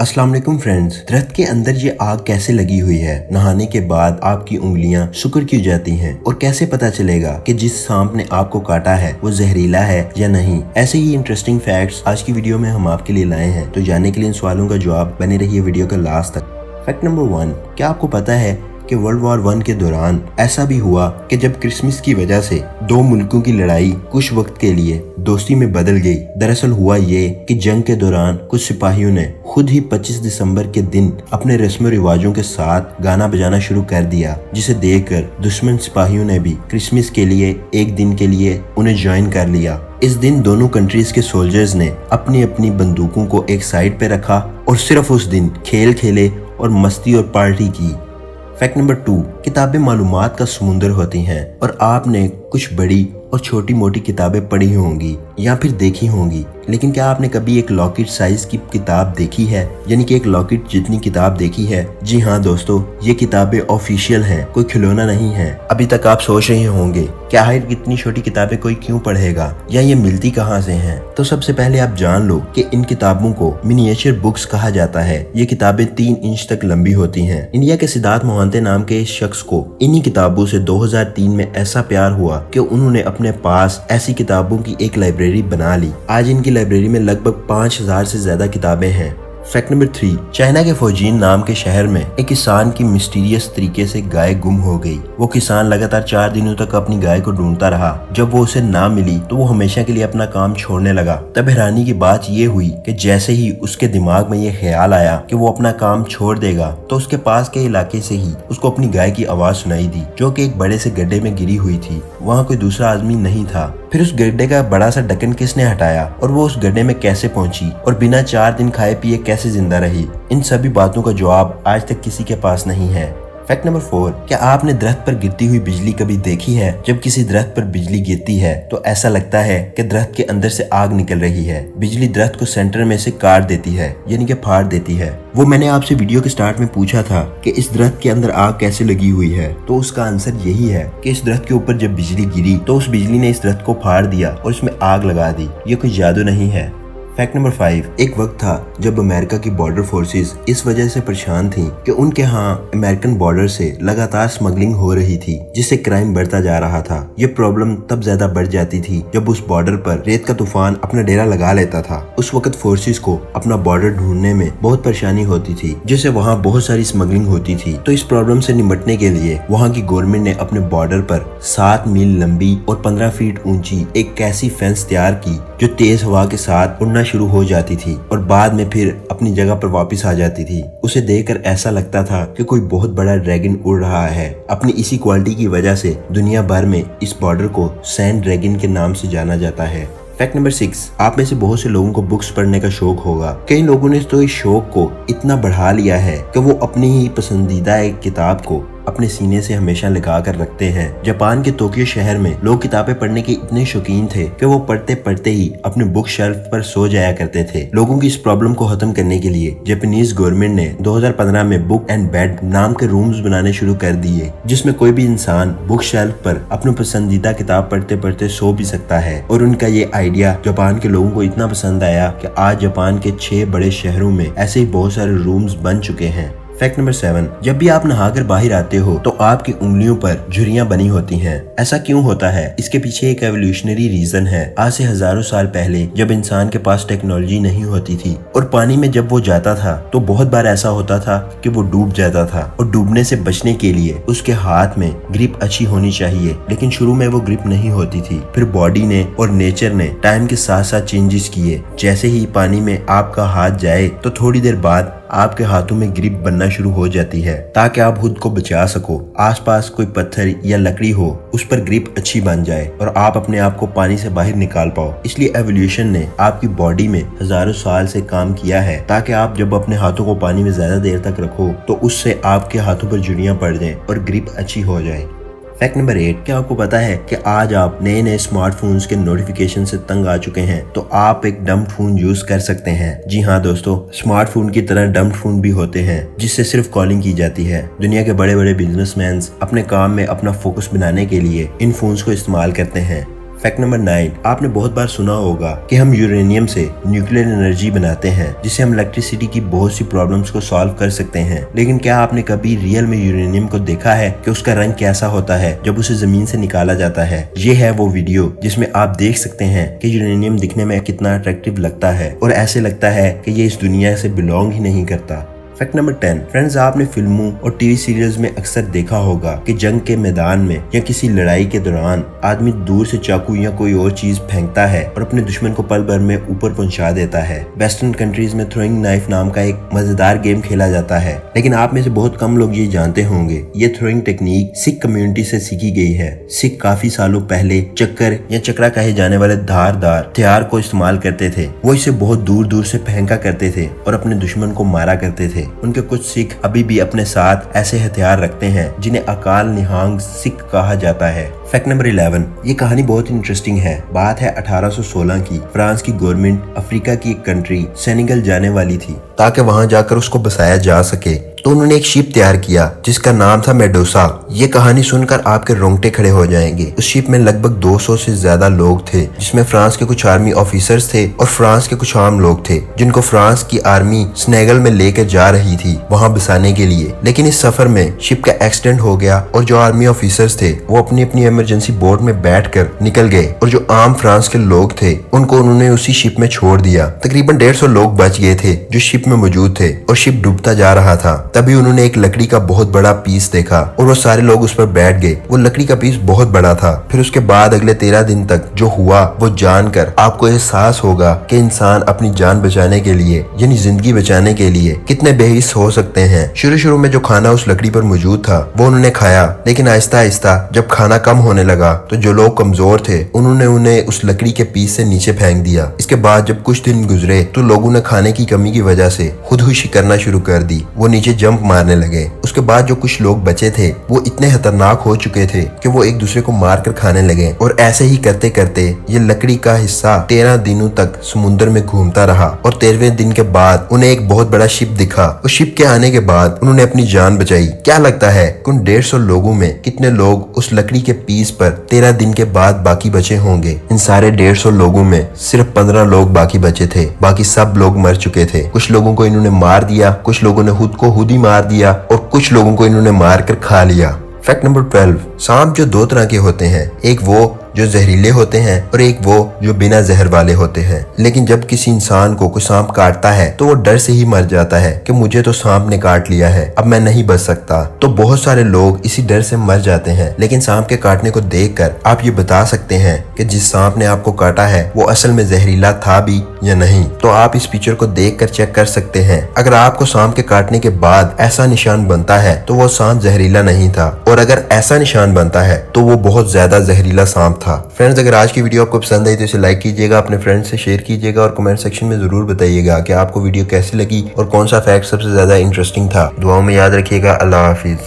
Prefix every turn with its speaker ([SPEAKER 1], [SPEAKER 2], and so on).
[SPEAKER 1] अस्सलाम वालेकुम फ्रेंड्स। दरख्त के अंदर ये आग कैसे लगी हुई है? नहाने के बाद आपकी उंगलियां सुकर क्यों जाती हैं? और कैसे पता चलेगा कि जिस सांप ने आपको काटा है वो जहरीला है या नहीं? ऐसे ही इंटरेस्टिंग फैक्ट्स आज की वीडियो में हम आपके लिए लाए हैं, तो जानने के लिए इन सवालों का जवाब बने रहिए वीडियो के लास्ट तक। फैक्ट नंबर 1, क्या आपको पता है कि वर्ल्ड वॉर 1 के दौरान ऐसा भी हुआ कि जब क्रिसमस की वजह से दो मुल्कों की लड़ाई कुछ वक्त के लिए दोस्ती में बदल गई। दरअसल हुआ ये कि जंग के दौरान कुछ सिपाहियों ने खुद ही 25 दिसंबर के दिन अपने रस्म रिवाजों के साथ गाना बजाना शुरू कर दिया, जिसे देखकर दुश्मन सिपाहियों ने भी क्रिसमस के लिए एक दिन के लिए उन्हें ज्वाइन कर लिया। इस दिन दोनों कंट्रीज के सोल्जर्स ने अपनी अपनी बंदूकों को एक साइड पे रखा और सिर्फ उस दिन खेल खेले और मस्ती और पार्टी की। फैक्ट नंबर 2, किताबें मालूमात का समुंदर होती हैं और आपने कुछ बड़ी और छोटी मोटी किताबें पढ़ी होंगी या फिर देखी होंगी, लेकिन क्या आपने कभी एक लॉकेट साइज की किताब देखी है? यानी कि एक लॉकेट जितनी किताब देखी है? जी हाँ दोस्तों, ये किताबें ऑफिशियल हैं, कोई खिलौना नहीं है। अभी तक आप सोच रहे होंगे कि आखिर इतनी छोटी किताबें कोई क्यों पढ़ेगा या ये मिलती कहाँ से हैं? तो सबसे पहले आप जान लो कि इन किताबों को मिनिएचर बुक्स कहा जाता है। ये किताबें 3 इंच तक लंबी होती हैं। इंडिया के सिद्धार्थ मोहंते नाम के इस शख्स को इन्हीं किताबों से 2003 में ऐसा प्यार हुआ कि उन्होंने अपने पास ऐसी किताबों की एक लाइब्रेरी बना ली। आज इनकी लाइब्रेरी में लगभग 5000 से ज्यादा किताबें हैं। फैक्ट नंबर 3, चाइना के फौजीन नाम के शहर में एक किसान की मिस्टीरियस तरीके से गाय गुम हो गई। वो किसान लगातार 4 दिनों तक अपनी गाय को ढूंढता रहा। जब वो उसे ना मिली तो वो हमेशा के लिए अपना काम छोड़ने लगा। तब हैरानी की बात ये हुई कि जैसे ही उसके दिमाग में ये ख्याल आया कि वो अपना काम छोड़ देगा, तो उसके पास के इलाके से ही उसको अपनी गाय की आवाज सुनाई दी, जो कि एक बड़े से गड्ढे में गिरी हुई थी। वहाँ कोई दूसरा आदमी नहीं था। फिर उस गड्ढे का बड़ा सा ढक्कन किसने हटाया और वो उस गड्ढे में कैसे पहुंची और बिना 4 दिन खाए पिए कैसे जिंदा रही? इन सभी बातों का जवाब आज तक किसी के पास नहीं है। फैक्ट नंबर 4, क्या आपने दरख्त पर गिरती हुई बिजली कभी देखी है? जब किसी दरख्त पर बिजली गिरती है तो ऐसा लगता है कि दरख्त के अंदर से आग निकल रही है। बिजली दरख्त को सेंटर में से काट देती है, यानी कि फाड़ देती है। वो मैंने आपसे वीडियो के स्टार्ट में पूछा था कि इस दरख्त के अंदर आग कैसे लगी हुई है, तो उसका आंसर यही है कि इस दरख्त के ऊपर जब बिजली गिरी तो उस बिजली ने इस दरख्त को फाड़ दिया और इसमें आग लगा दी। ये कोई जादू नहीं है। फैक्ट नंबर 5, एक वक्त था जब अमेरिका की बॉर्डर फोर्सेस इस वजह से परेशान थी कि उनके यहाँ अमेरिकन बॉर्डर से लगातार स्मगलिंग हो रही थी, जिससे क्राइम बढ़ता जा रहा था। ये प्रॉब्लम तब ज्यादा बढ़ जाती थी जब उस बॉर्डर पर रेत का तूफान अपना डेरा लगा लेता था। उस वक्त फोर्सेस को अपना बॉर्डर ढूंढने में बहुत परेशानी होती थी, जिससे वहाँ बहुत सारी स्मगलिंग होती थी। तो इस प्रॉब्लम से निपटने के लिए वहाँ की गवर्नमेंट ने अपने बॉर्डर पर 7 मील लंबी और 15 फीट ऊंची एक ऐसी फेंस तैयार की जो तेज हवा के साथ उड़ना शुरू हो जाती थी और बाद में फिर अपनी जगह पर वापस आ जाती थी। उसे देखकर ऐसा लगता था कि कोई बहुत बड़ा ड्रैगन उड़ रहा है। अपनी इसी क्वालिटी की वजह से दुनिया भर में इस बॉर्डर को सैंड ड्रैगन के नाम से जाना जाता है। फैक्ट नंबर 6, आप में से बहुत से लोगों को बुक्स पढ़ने का शौक होगा। कई लोगों ने तो इस शौक को इतना बढ़ा लिया है कि वो अपनी ही पसंदीदा एक किताब को अपने सीने से हमेशा लगा कर रखते हैं। जापान के टोक्यो शहर में लोग किताबें पढ़ने के इतने शौकीन थे कि वो पढ़ते पढ़ते ही अपने बुक शेल्फ पर सो जाया करते थे। लोगों की इस प्रॉब्लम को खत्म करने के लिए जापानीज गवर्नमेंट ने 2015 में बुक एंड बेड नाम के रूम्स बनाने शुरू कर दिए, जिसमें कोई भी इंसान बुक शेल्फ पर अपनी पसंदीदा किताब पढ़ते पढ़ते सो भी सकता है। और उनका ये आइडिया जापान के लोगों को इतना पसंद आया कि आज जापान के 6 बड़े शहरों में ऐसे ही बहुत सारे रूम्स बन चुके हैं। फैक्ट नंबर 7, जब भी आप नहाकर बाहर आते हो तो आपकी उंगलियों पर झुर्रियां बनी होती हैं। ऐसा क्यों होता है? इसके पीछे एक एवोल्यूशनरी रीजन है। आज से हजारों साल पहले जब इंसान के पास टेक्नोलॉजी नहीं होती थी और पानी में जब वो जाता था तो बहुत बार ऐसा होता था कि वो डूब जाता था, और डूबने से बचने के लिए उसके हाथ में ग्रिप अच्छी होनी चाहिए, लेकिन शुरू में वो ग्रिप नहीं होती थी। फिर बॉडी ने और नेचर ने टाइम के साथ साथ चेंजेस किए। जैसे ही पानी में आपका हाथ जाए तो थोड़ी देर बाद आपके हाथों में ग्रिप बनना शुरू हो जाती है, ताकि आप खुद को बचा सको। आसपास कोई पत्थर या लकड़ी हो उस पर ग्रिप अच्छी बन जाए और आप अपने आप को पानी से बाहर निकाल पाओ। इसलिए एवोल्यूशन ने आपकी बॉडी में हजारों साल से काम किया है, ताकि आप जब अपने हाथों को पानी में ज्यादा देर तक रखो तो उससे आपके हाथों पर झुर्रियां पड़ जाएं और ग्रिप अच्छी हो जाए। फैक्ट नंबर 8, क्या आपको पता है कि आज आप नए नए स्मार्टफोन्स के नोटिफिकेशन से तंग आ चुके हैं, तो आप एक डम्प फोन यूज कर सकते हैं। जी हाँ दोस्तों, स्मार्टफोन की तरह डम्प फोन भी होते हैं जिससे सिर्फ कॉलिंग की जाती है। दुनिया के बड़े बड़े बिजनेसमैन अपने काम में अपना फोकस बनाने के लिए इन फोन्स को इस्तेमाल करते हैं। फैक्ट नंबर 9, आपने बहुत बार सुना होगा कि हम यूरेनियम से न्यूक्लियर एनर्जी बनाते हैं जिससे हम इलेक्ट्रिसिटी की बहुत सी प्रॉब्लम्स को सॉल्व कर सकते हैं। लेकिन क्या आपने कभी रियल में यूरेनियम को देखा है कि उसका रंग कैसा होता है जब उसे जमीन से निकाला जाता है? ये है वो वीडियो जिसमें आप देख सकते हैं कि यूरेनियम दिखने में कितना अट्रैक्टिव लगता है और ऐसे लगता है कि ये इस दुनिया से बिलोंग ही नहीं करता। फैक्ट नंबर 10, फ्रेंड्स, आपने फिल्मों और टीवी सीरियल्स में अक्सर देखा होगा कि जंग के मैदान में या किसी लड़ाई के दौरान आदमी दूर से चाकू या कोई और चीज फेंकता है और अपने दुश्मन को पल भर में ऊपर पहुंचा देता है। वेस्टर्न कंट्रीज में थ्रोइंग नाइफ नाम का एक मजेदार गेम खेला जाता है, लेकिन आप में से बहुत कम लोग ये जानते होंगे ये थ्रोइंग टेक्निक सिख कम्युनिटी से सीखी गई है। सिख काफी सालों पहले चक्कर या चक्रा कहे जाने वाले धारदार हथियार को इस्तेमाल करते थे। वो इसे बहुत दूर दूर से फेंका करते थे और अपने दुश्मन को मारा करते थे। उनके कुछ सिख अभी भी अपने साथ ऐसे हथियार रखते हैं जिन्हें अकाल निहंग सिख कहा जाता है। फैक्ट नंबर 11, ये कहानी बहुत इंटरेस्टिंग है। बात है 1816 की। फ्रांस की गवर्नमेंट अफ्रीका की एक कंट्री सेनेगल जाने वाली थी ताकि वहां जाकर उसको बसाया जा सके, तो उन्होंने एक शिप तैयार किया जिसका नाम था मेडोसा। ये कहानी सुनकर आपके रोंगटे खड़े हो जाएंगे। उस शिप में लगभग 200 से ज्यादा लोग थे, जिसमें फ्रांस के कुछ आर्मी ऑफिसर्स थे और फ्रांस के कुछ आम लोग थे, जिनको फ्रांस की आर्मी सेनेगल में लेकर जा रही थी वहां बसाने के लिए। लेकिन इस सफर में शिप का एक्सीडेंट हो गया और जो आर्मी ऑफिसर्स थे वो अपनी अपनी इमरजेंसी बोट में बैठकर निकल गए और जो आम फ्रांस के लोग थे उनको उन्होंने उसी शिप में छोड़ दिया। तकरीबन 150 लोग बच गए थे जो शिप में मौजूद थे और शिप डूबता जा रहा था। तभी उन्होंने एक लकड़ी का बहुत बड़ा पीस देखा और वो सारे लोग उस पर बैठ गए। वो लकड़ी का पीस बहुत बड़ा था। फिर उसके बाद अगले 13 दिन तक जो हुआ वो जानकर आपको एहसास होगा कि इंसान अपनी जान बचाने के लिए यानी जिंदगी बचाने के लिए कितने बेहिस हो सकते हैं। शुरू में जो खाना उस लकड़ी पर मौजूद था वो उन्होंने खाया, लेकिन आहिस्ता आहिस्ता जब खाना कम होने लगा तो जो लोग कमजोर थे उन्होंने उन्हें उस लकड़ी के पीस से नीचे फेंक दिया। इसके बाद जब कुछ दिन गुजरे तो लोगों ने खाने की कमी की वजह से खुदकुशी करना शुरू कर दी। वो नीचे जंप मारने लगे। उसके बाद जो कुछ लोग बचे थे वो इतने खतरनाक हो चुके थे कि वो एक दूसरे को मारकर खाने लगे और ऐसे ही करते करते ये लकड़ी का हिस्सा 13 दिनों तक समुद्र में घूमता रहा और 13वें दिन के बाद उन्हें एक बहुत बड़ा शिप दिखा। उस शिप के आने के बाद उन्होंने अपनी जान बचाई। क्या लगता है कि उन 150 लोगों में कितने लोग उस लकड़ी के पीस पर 13 दिन के बाद बाकी बचे होंगे? इन सारे 150 लोगों में सिर्फ 15 लोग बाकी बचे थे, बाकी सब लोग मर चुके थे। कुछ लोगों को इन्होंने मार दिया, कुछ लोगों ने खुद को खुद ही मार दिया और कुछ लोगों को इन्होंने मार कर खा लिया। फैक्ट नंबर 12, सांप जो 2 तरह के होते हैं, एक वो जो जहरीले होते हैं और एक वो जो बिना जहर वाले होते हैं। लेकिन जब किसी इंसान को कोई सांप काटता है तो वो डर से ही मर जाता है कि मुझे तो सांप ने काट लिया है, अब मैं नहीं बच सकता। तो बहुत सारे लोग इसी डर से मर जाते हैं। लेकिन सांप के काटने को देखकर आप ये बता सकते हैं कि जिस सांप ने आपको काटा है वो असल में जहरीला था भी या नहीं। तो आप इस पिक्चर को देखकर चेक कर सकते हैं। अगर आपको सांप के काटने के बाद ऐसा निशान बनता है तो वो सांप जहरीला नहीं था, और अगर ऐसा निशान बनता है तो वो बहुत ज्यादा जहरीला सांप था। फ्रेंड्स, अगर आज की वीडियो आपको पसंद आई तो इसे लाइक कीजिएगा, अपने फ्रेंड्स से शेयर कीजिएगा और कमेंट सेक्शन में जरूर बताइएगा कि आपको वीडियो कैसी लगी और कौन सा फैक्ट सबसे ज्यादा इंटरेस्टिंग था। दुआओं में याद रखिएगा। अल्लाह हाफिज।